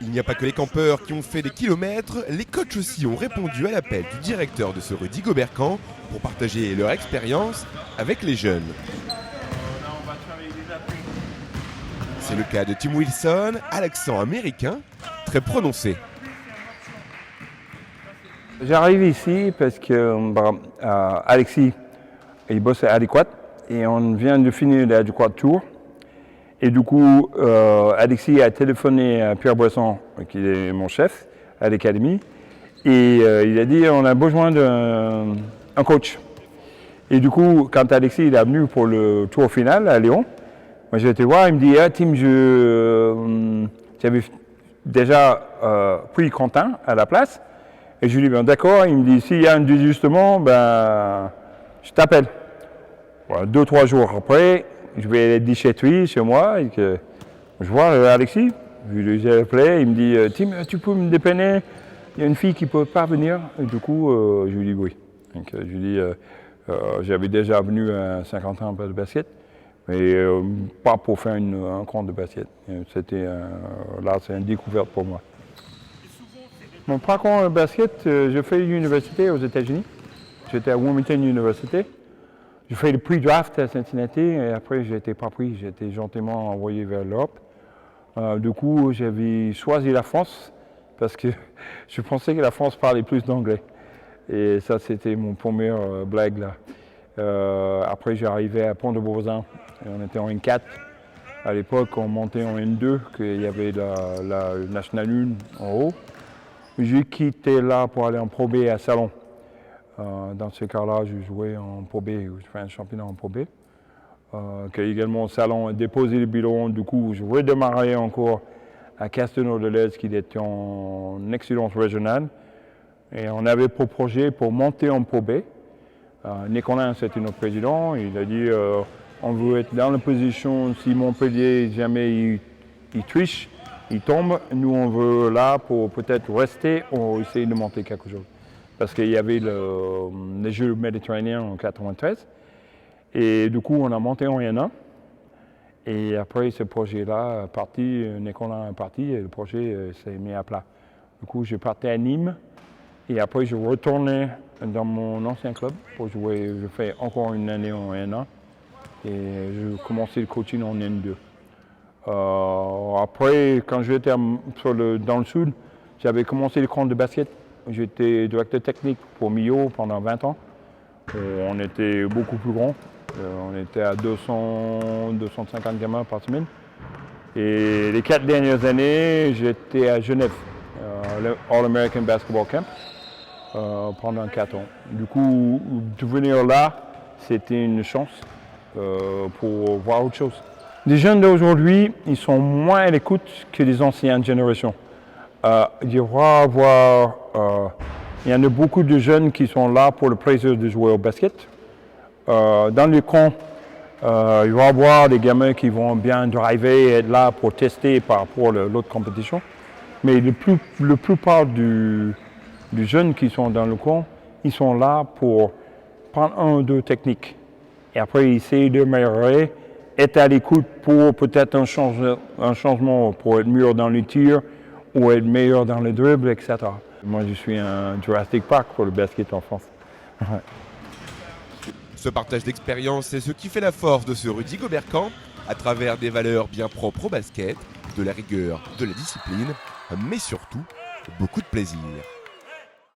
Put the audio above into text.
Il n'y a pas que les campeurs qui ont fait des kilomètres, les coachs aussi ont répondu à l'appel du directeur de ce Rudy Gobert Camp pour partager leur expérience avec les jeunes. C'est le cas de Tim Wilson, à l'accent américain très prononcé. J'arrive ici parce que Alexis, il bosse à Adéquat et on vient de finir l'Adéquat Tour. Et du coup, Alexis a téléphoné à Pierre Boisson, qui est mon chef à l'académie, et il a dit on a besoin d'un coach. Et du coup, quand Alexis est venu pour le tour final à Lyon, moi j'ai été voir, il me dit ah, Tim, j'avais déjà pris Quentin à la place. Et je lui dis ben, d'accord, il me dit s'il y a un désistement, ben, je t'appelle. Voilà, 2-3 jours après, je vais aller chez lui, chez moi, et que je vois Alexis, je lui ai appelé, il me dit Tim, tu peux me dépanner, il y a une fille qui ne peut pas venir. Et du coup, je lui dis oui. Donc, je lui dis j'avais déjà venu à 50 ans de basket, mais pas pour faire un compte de basket. C'était là, c'est une découverte pour moi. Mon parcours en basket, j'ai fait l'université aux États-Unis. J'étais à Wilmington University. J'ai fait le pre-draft à Cincinnati et après j'ai été pas pris, j'ai été gentiment envoyé vers l'Europe. Du coup, j'avais choisi la France parce que je pensais que la France parlait plus d'anglais. Et ça, c'était mon première blague là. Après, j'ai arrivé à Pont-de-Beauvoisin et on était en N4. À l'époque, on montait en N2, qu'il y avait la National 1 en haut. J'ai quitté là pour aller en Pro B à Salon. Dans ce cas-là, je jouais en Pro B, je fais un championnat en Pro B. Également, Salon a déposé le bilan, du coup, je redémarrais encore à Castelnau-de-Lez, qui était en excellence régionale. Et on avait pour projet pour monter en Pro B. Nicolas, c'était notre président, il a dit on veut être dans la position, si Montpellier, jamais il triche, il tombe, nous on veut là pour peut-être rester ou essayer de monter quelque chose. Parce qu'il y avait les Jeux méditerranéens en 1993. Et du coup, on a monté en N1. Et après ce projet-là, Nicolas est parti et le projet s'est mis à plat. Du coup, je partais à Nîmes et après je retournais dans mon ancien club pour jouer. Je fais encore une année en N1 et je commençais le coaching en N2. Après, quand j'étais dans le sud, j'avais commencé le camp de basket. J'étais directeur technique pour Millau pendant 20 ans. On était beaucoup plus grands. On était à 200-250 gamins par semaine. Et les 4 dernières années, j'étais à Genève, le All-American Basketball Camp, pendant 4 ans. Du coup, de venir là, c'était une chance pour voir autre chose. Les jeunes d'aujourd'hui, ils sont moins à l'écoute que les anciennes générations. Il y en a beaucoup de jeunes qui sont là pour le plaisir de jouer au basket. Dans le camp, il va y avoir des gamins qui vont bien driver et être là pour tester par rapport à l'autre compétition. Mais la plupart des jeunes qui sont dans le camp, ils sont là pour prendre un ou deux techniques. Et après, essayer d'améliorer, être à l'écoute pour peut-être un changement pour être meilleur dans les tirs ou être meilleur dans le dribble, etc. Moi, je suis un Jurassic Park pour le basket en France. Ce partage d'expérience, c'est ce qui fait la force de ce Rudy Gobert Camp, à travers des valeurs bien propres au basket, de la rigueur, de la discipline, mais surtout beaucoup de plaisir.